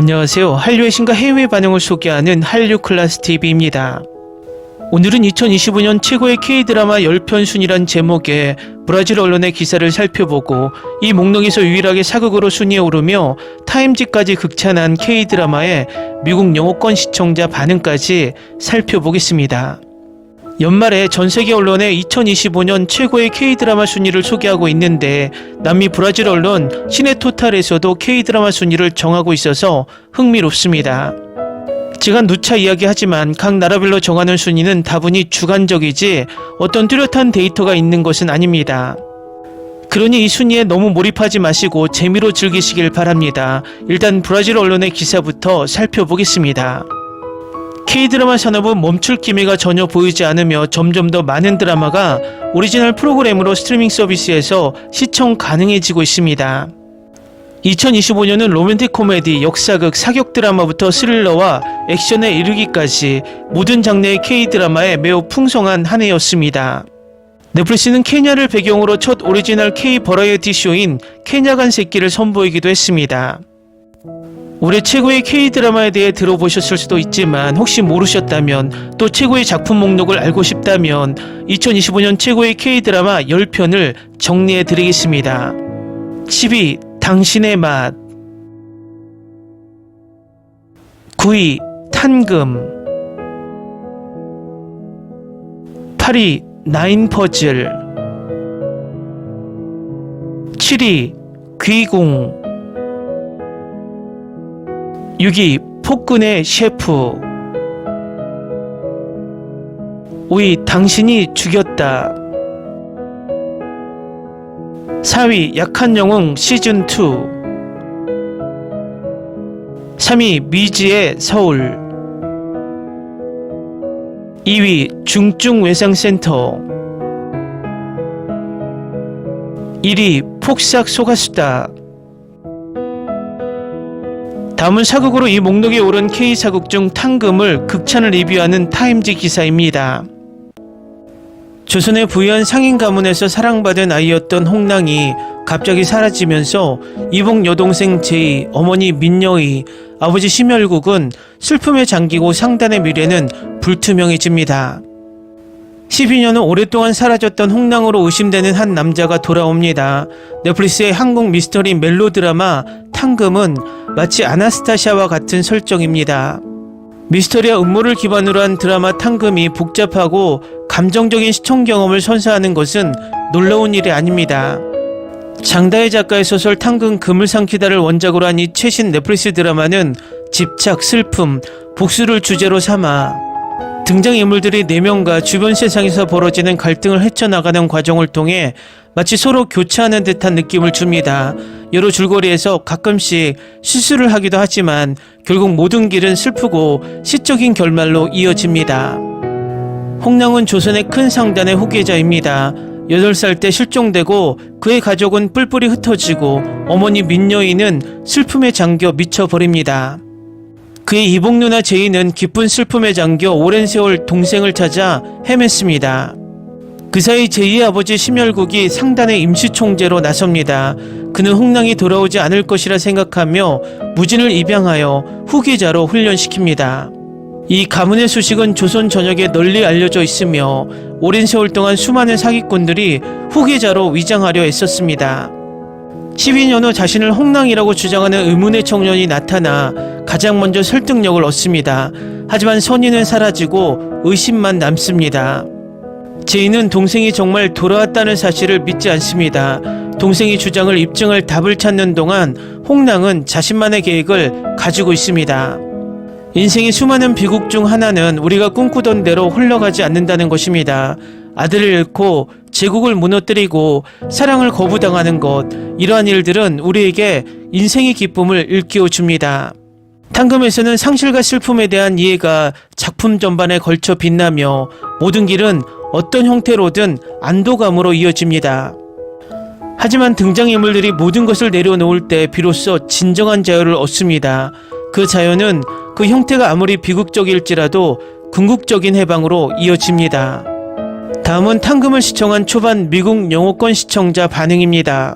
안녕하세요. 한류의 신과 해외 반응을 소개하는 한류클래스TV입니다. 오늘은 2025년 최고의 K-드라마 10편 순위란 제목의 브라질 언론의 기사를 살펴보고 이 목록에서 유일하게 사극으로 순위에 오르며 타임지까지 극찬한 K-드라마의 미국 영어권 시청자 반응까지 살펴보겠습니다. 연말에 전세계 언론의 2025년 최고의 K-드라마 순위를 소개하고 있는데 남미 브라질 언론 시네토탈에서도 K-드라마 순위를 정하고 있어서 흥미롭습니다. 제가 누차 이야기하지만 각 나라별로 정하는 순위는 다분히 주관적이지 어떤 뚜렷한 데이터가 있는 것은 아닙니다. 그러니 이 순위에 너무 몰입하지 마시고 재미로 즐기시길 바랍니다. 일단 브라질 언론의 기사부터 살펴보겠습니다. K-드라마 산업은 멈출 기미가 전혀 보이지 않으며 점점 더 많은 드라마가 오리지널 프로그램으로 스트리밍 서비스에서 시청 가능해지고 있습니다. 2025년은 로맨틱 코미디, 역사극, 사격 드라마부터 스릴러와 액션에 이르기까지 모든 장르의 K-드라마에 매우 풍성한 한 해였습니다. 넷플릭스는 케냐를 배경으로 첫 오리지널 K 버라이어티 쇼인 케냐 간 새끼를 선보이기도 했습니다. 올해 최고의 K-드라마에 대해 들어보셨을 수도 있지만 혹시 모르셨다면 또 최고의 작품 목록을 알고 싶다면 2025년 최고의 K-드라마 10편을 정리해 드리겠습니다. 10위 당신의 맛, 9위 탄금, 8위 나인 퍼즐, 7위 귀공, 6위 폭군의 셰프, 5위 당신이 죽였다, 4위 약한 영웅 시즌2, 3위 미지의 서울, 2위 중증외상센터, 1위 폭삭 소가수다. 다음은 사극으로 이 목록에 오른 K사극 중 탕금을 극찬을 리뷰하는 타임지 기사입니다. 조선의 부유한 상인 가문에서 사랑받은 아이였던 홍랑이 갑자기 사라지면서 이복 여동생 제이, 어머니 민여이, 아버지 심열국은 슬픔에 잠기고 상단의 미래는 불투명해집니다. 12년은 오랫동안 사라졌던 홍랑으로 의심되는 한 남자가 돌아옵니다. 넷플릭스의 한국 미스터리 멜로드라마 탕금은 마치 아나스타샤와 같은 설정입니다. 미스터리와 음모를 기반으로 한 드라마 탕금이 복잡하고 감정적인 시청 경험을 선사하는 것은 놀라운 일이 아닙니다. 장다혜 작가의 소설 탕금 금을 삼키다를 원작으로 한 이 최신 넷플릭스 드라마는 집착, 슬픔, 복수를 주제로 삼아 등장인물들이 4명과 주변 세상에서 벌어지는 갈등을 헤쳐나가는 과정을 통해 마치 서로 교차하는 듯한 느낌을 줍니다. 여러 줄거리에서 가끔씩 실수를 하기도 하지만 결국 모든 길은 슬프고 시적인 결말로 이어집니다. 홍랑은 조선의 큰 상단의 후계자입니다. 8살 때 실종되고 그의 가족은 뿔뿔이 흩어지고 어머니 민여이는 슬픔에 잠겨 미쳐버립니다. 그의 이복 누나 제이는 깊은 슬픔에 잠겨 오랜 세월 동생을 찾아 헤맸습니다. 그 사이 제이의 아버지 심열국이 상단의 임시총재로 나섭니다. 그는 홍랑이 돌아오지 않을 것이라 생각하며 무진을 입양하여 후계자로 훈련시킵니다. 이 가문의 소식은 조선 전역에 널리 알려져 있으며 오랜 세월 동안 수많은 사기꾼들이 후계자로 위장하려 애썼습니다. 12년 후 자신을 홍랑이라고 주장하는 의문의 청년이 나타나 가장 먼저 설득력을 얻습니다. 하지만 선의는 사라지고 의심만 남습니다. 제이는 동생이 정말 돌아왔다는 사실을 믿지 않습니다. 동생이 주장을 입증할 답을 찾는 동안 홍랑은 자신만의 계획을 가지고 있습니다. 인생의 수많은 비극 중 하나는 우리가 꿈꾸던 대로 흘러가지 않는다는 것입니다. 아들을 잃고 제국을 무너뜨리고 사랑을 거부당하는 것, 이러한 일들은 우리에게 인생의 기쁨을 일깨워 줍니다. 탕금에서는 상실과 슬픔에 대한 이해가 작품 전반에 걸쳐 빛나며 모든 길은 어떤 형태로든 안도감으로 이어집니다. 하지만 등장인물들이 모든 것을 내려놓을 때 비로소 진정한 자유를 얻습니다. 그 자유는 그 형태가 아무리 비극적일지라도 궁극적인 해방으로 이어집니다. 다음은 탕금을 시청한 초반 미국 영어권 시청자 반응입니다.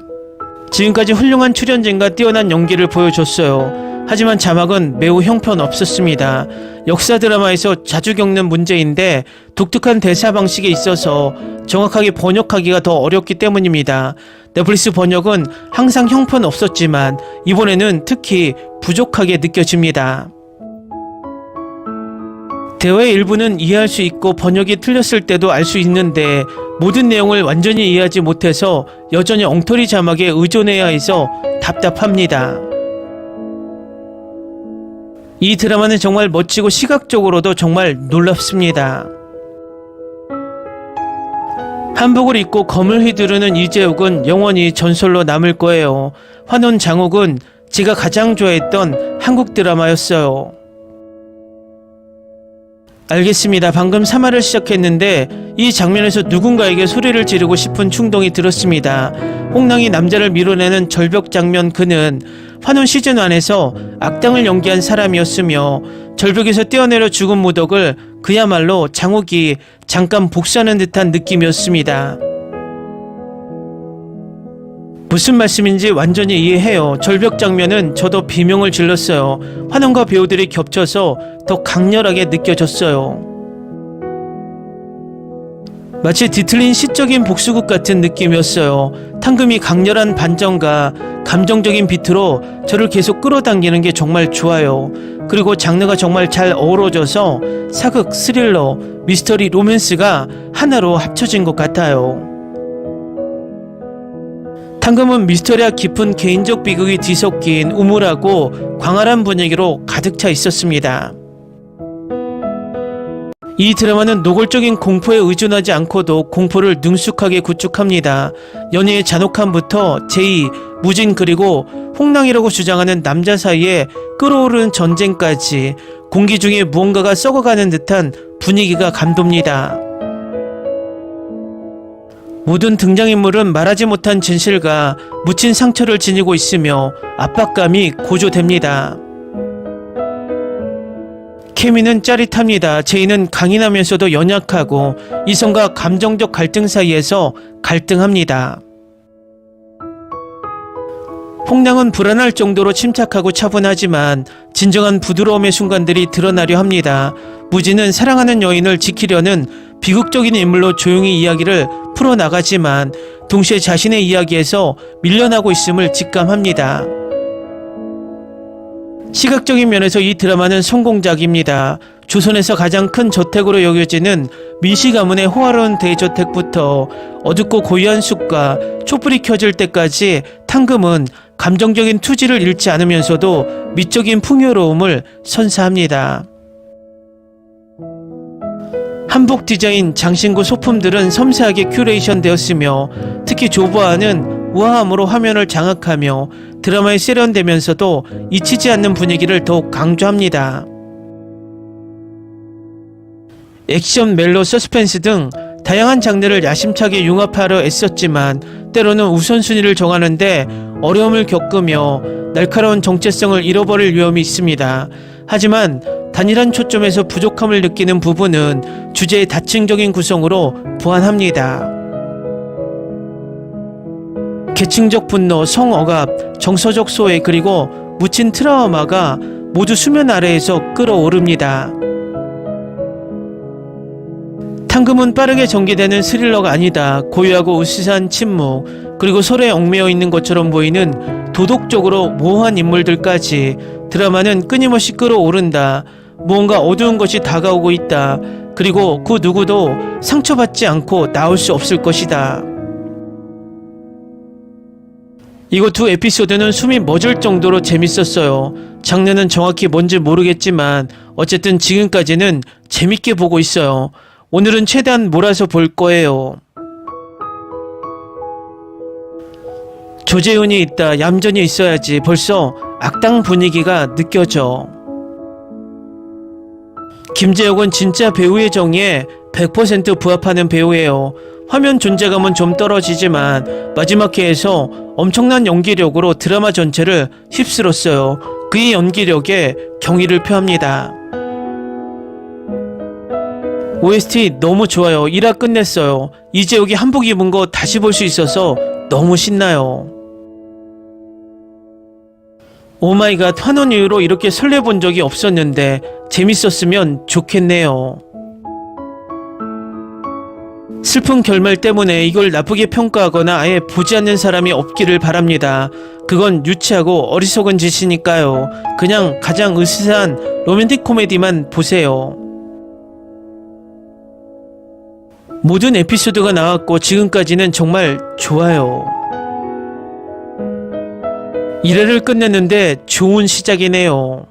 지금까지 훌륭한 출연진과 뛰어난 연기를 보여줬어요. 하지만 자막은 매우 형편없었습니다. 역사 드라마에서 자주 겪는 문제인데 독특한 대사 방식에 있어서 정확하게 번역하기가 더 어렵기 때문입니다. 넷플릭스 번역은 항상 형편없었지만 이번에는 특히 부족하게 느껴집니다. 대화의 일부는 이해할 수 있고 번역이 틀렸을 때도 알 수 있는데 모든 내용을 완전히 이해하지 못해서 여전히 엉터리 자막에 의존해야 해서 답답합니다. 이 드라마는 정말 멋지고 시각적으로도 정말 놀랍습니다. 한복을 입고 검을 휘두르는 이재욱은 영원히 전설로 남을 거예요. 환원 장욱은 제가 가장 좋아했던 한국 드라마였어요. 알겠습니다. 방금 3화를 시작했는데 이 장면에서 누군가에게 소리를 지르고 싶은 충동이 들었습니다. 홍랑이 남자를 밀어내는 절벽 장면. 그는 환원 시즌1에서 악당을 연기한 사람이었으며 절벽에서 뛰어내려 죽은 무덕을 그야말로 장욱이 잠깐 복수하는 듯한 느낌이었습니다. 무슨 말씀인지 완전히 이해해요. 절벽 장면은 저도 비명을 질렀어요. 환원과 배우들이 겹쳐서 더 강렬하게 느껴졌어요. 마치 뒤틀린 시적인 복수극 같은 느낌이었어요. 탕금이 강렬한 반전과 감정적인 비트로 저를 계속 끌어당기는 게 정말 좋아요. 그리고 장르가 정말 잘 어우러져서 사극, 스릴러, 미스터리, 로맨스가 하나로 합쳐진 것 같아요. 탕금은 미스터리와 깊은 개인적 비극이 뒤섞인 우물하고 광활한 분위기로 가득 차 있었습니다. 이 드라마는 노골적인 공포에 의존하지 않고도 공포를 능숙하게 구축합니다. 연예의 잔혹함부터 제이, 무진 그리고 홍랑이라고 주장하는 남자 사이에 끓어오르는 전쟁까지 공기 중에 무언가가 썩어가는 듯한 분위기가 감돕니다. 모든 등장인물은 말하지 못한 진실과 묻힌 상처를 지니고 있으며 압박감이 고조됩니다. 케미는 짜릿합니다. 제이는 강인하면서도 연약하고 이성과 감정적 갈등 사이에서 갈등합니다. 홍랑은 불안할 정도로 침착하고 차분하지만 진정한 부드러움의 순간들이 드러나려 합니다. 무진은 사랑하는 여인을 지키려는 비극적인 인물로 조용히 이야기를 풀어나가지만 동시에 자신의 이야기에서 밀려나고 있음을 직감합니다. 시각적인 면에서 이 드라마는 성공작입니다. 조선에서 가장 큰 저택으로 여겨지는 미시 가문의 호화로운 대저택부터 어둡고 고요한 숲과 촛불이 켜질 때까지 탕금은 감정적인 투지를 잃지 않으면서도 미적인 풍요로움을 선사합니다. 한복 디자인, 장신구 소품들은 섬세하게 큐레이션 되었으며 특히 조보아는 우아함으로 화면을 장악하며 드라마에 세련되면서도 잊히지 않는 분위기를 더욱 강조합니다. 액션, 멜로, 서스펜스 등 다양한 장르를 야심차게 융합하려 애썼지만 때로는 우선순위를 정하는데 어려움을 겪으며 날카로운 정체성을 잃어버릴 위험이 있습니다. 하지만 단일한 초점에서 부족함을 느끼는 부분은 주제의 다층적인 구성으로 보완합니다. 계층적 분노, 성억압, 정서적 소외 그리고 묻힌 트라우마가 모두 수면 아래에서 끌어오릅니다. 탕금은 빠르게 전개되는 스릴러가 아니다. 고요하고 으스스한 침묵, 그리고 서로에 얽매여 있는 것처럼 보이는 도덕적으로 모호한 인물들까지 드라마는 끊임없이 끌어오른다. 무언가 어두운 것이 다가오고 있다. 그리고 그 누구도 상처받지 않고 나올 수 없을 것이다. 이거 두 에피소드는 숨이 멎을 정도로 재밌었어요. 장르는 정확히 뭔지 모르겠지만 어쨌든 지금까지는 재밌게 보고 있어요. 오늘은 최대한 몰아서 볼 거예요. 조재훈이 있다. 얌전히 있어야지. 벌써 악당 분위기가 느껴져. 김재혁은 진짜 배우의 정의에 100% 부합하는 배우예요. 화면 존재감은 좀 떨어지지만 마지막 회에서 엄청난 연기력으로 드라마 전체를 휩쓸었어요. 그의 연기력에 경의를 표합니다. OST 너무 좋아요. 1화 끝냈어요. 이재욱이 한복 입은 거 다시 볼 수 있어서 너무 신나요. 오마이갓, 환원 이후로 이렇게 설레본 적이 없었는데 재밌었으면 좋겠네요. 슬픈 결말 때문에 이걸 나쁘게 평가하거나 아예 보지 않는 사람이 없기를 바랍니다. 그건 유치하고 어리석은 짓이니까요. 그냥 가장 으스스한 로맨틱 코미디만 보세요. 모든 에피소드가 나왔고 지금까지는 정말 좋아요. 1회를 끝냈는데 좋은 시작이네요.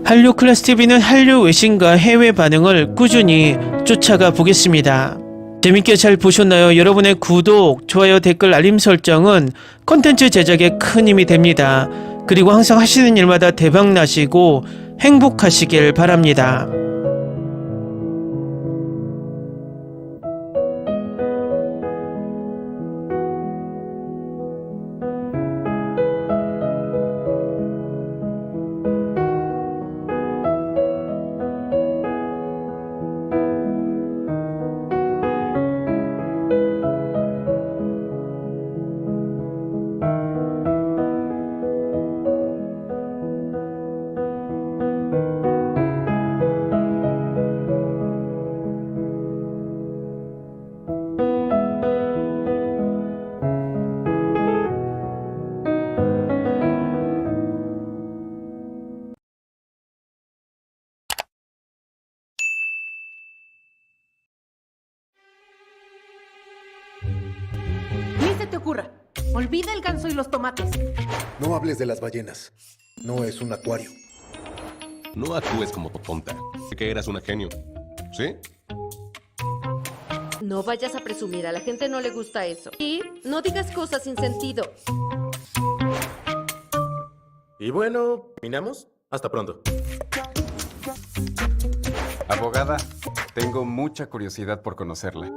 한류 클래스 TV는 한류 외신과 해외 반응을 꾸준히 쫓아가 보겠습니다. 재밌게 잘 보셨나요? 여러분의 구독, 좋아요, 댓글, 알림 설정은 콘텐츠 제작에 큰 힘이 됩니다. 그리고 항상 하시는 일마다 대박 나시고 행복하시길 바랍니다. Ni se te ocurra. Olvida el ganso y los tomates. No hables de las ballenas. No es un acuario. No actúes como tonta. Que eras una genio. ¿Sí? No vayas a presumir, a la gente no le gusta eso. Y no digas cosas sin sentido. Y bueno, ¿terminamos? Hasta pronto. Abogada, tengo mucha curiosidad por conocerla.